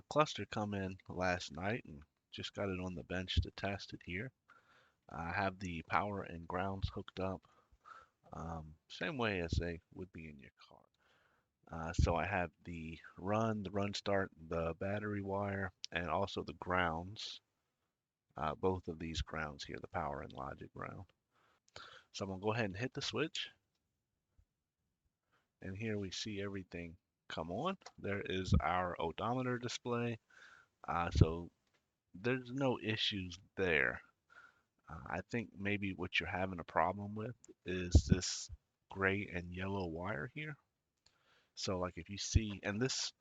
Cluster come in last night and just got it on the bench to test it here. I have the power and grounds hooked up, same way as they would be in your car. So I have the run start, the battery wire, and also the grounds. Both of these grounds here, the power and logic ground. So I'm gonna go ahead and hit the switch, and here we see everything come on. There is our odometer display. So there's no issues there. I think maybe what you're having a problem with is this gray and yellow wire here. So like if you see, and this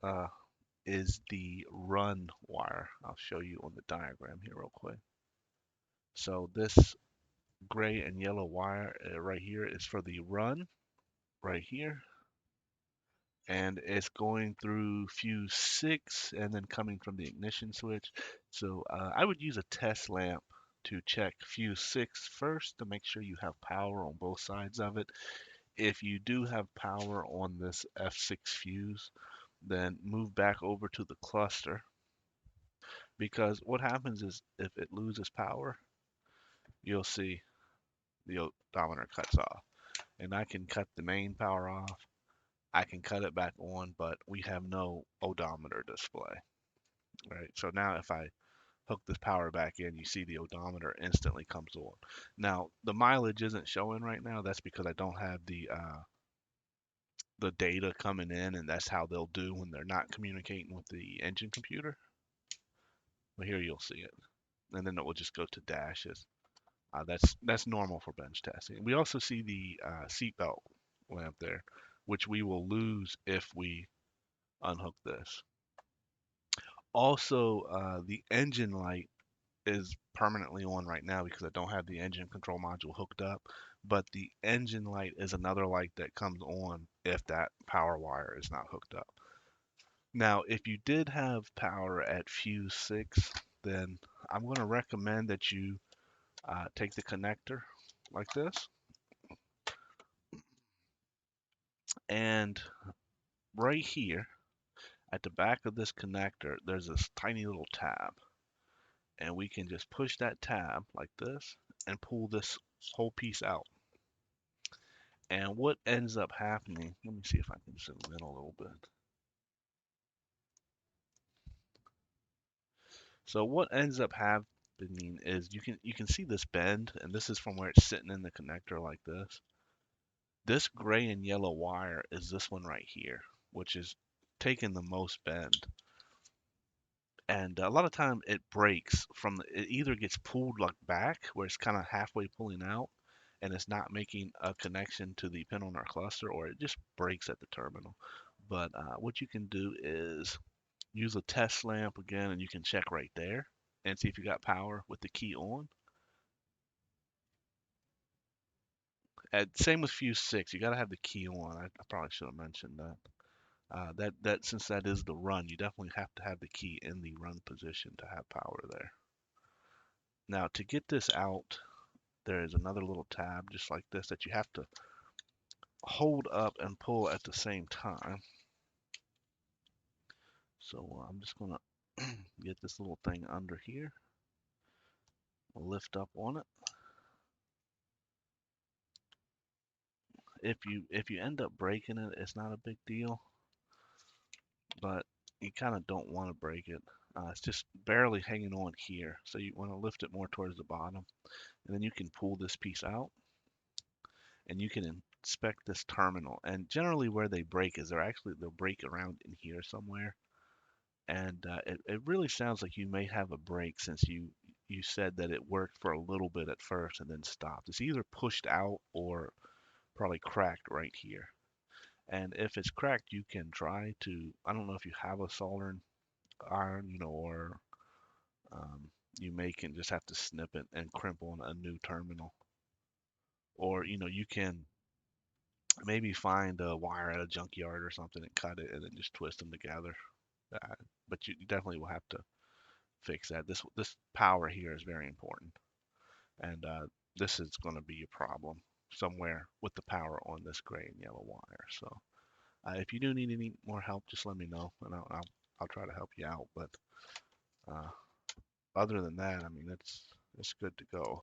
is the run wire. I'll show you on the diagram here real quick. So this gray and yellow wire right here is for the run right here, and it's going through fuse 6 and then coming from the ignition switch. So I would use a test lamp to check fuse 6 first to make sure you have power on both sides of it. If you do have power on this F6 fuse, then move back over to the cluster, because what happens is if it loses power, you'll see the odometer cuts off. And I can cut the main power off, I can cut it back on, but we have no odometer display, right? So now if I hook this power back in, you see the odometer instantly comes on. Now the mileage isn't showing right now. That's because I don't have the data coming in, and that's how they'll do when they're not communicating with the engine computer. But here you'll see it, and then it will just go to dashes. That's normal for bench testing. We also see the seatbelt lamp there, which we will lose if we unhook this. Also, the engine light is permanently on right now because I don't have the engine control module hooked up. But the engine light is another light that comes on if that power wire is not hooked up. Now, if you did have power at fuse 6, then I'm going to recommend that you take the connector like this, and right here at the back of this connector, there's this tiny little tab, and we can just push that tab like this and pull this whole piece out. And what ends up happening, let me see if I can zoom in a little bit. So what ends up happening is you can see this bend, and this is from where it's sitting in the connector like this. This gray and yellow wire is this one right here, which is taking the most bend. And a lot of time it breaks from it either gets pulled like back where it's kind of halfway pulling out and it's not making a connection to the pin on our cluster, or it just breaks at the terminal. But what you can do is use a test lamp again, and you can check right there and see if you got power with the key on. And same with fuse 6, you got to have the key on. I probably should have mentioned that. That since that is the run, you definitely have to have the key in the run position to have power there. Now to get this out, there is another little tab just like this that you have to hold up and pull at the same time. So I'm just gonna get this little thing under here, lift up on it. If you end up breaking it, it's not a big deal, but you kind of don't want to break it. It's just barely hanging on here, so you want to lift it more towards the bottom, and then you can pull this piece out, and you can inspect this terminal. And generally, where they break is they'll break around in here somewhere, and it really sounds like you may have a break since you said that it worked for a little bit at first and then stopped. It's either pushed out or probably cracked right here. And if it's cracked, you can try to, I don't know if you have a soldering iron, or um, you may can just have to snip it and crimp on a new terminal. Or, you can maybe find a wire at a junkyard or something and cut it and then just twist them together. Uh, but you definitely will have to fix that. This power here is very important, and this is going to be a problem somewhere with the power on this gray and yellow wire. So if you do need any more help, just let me know, and I'll I'll try to help you out. But uh, other than that, I mean, it's good to go.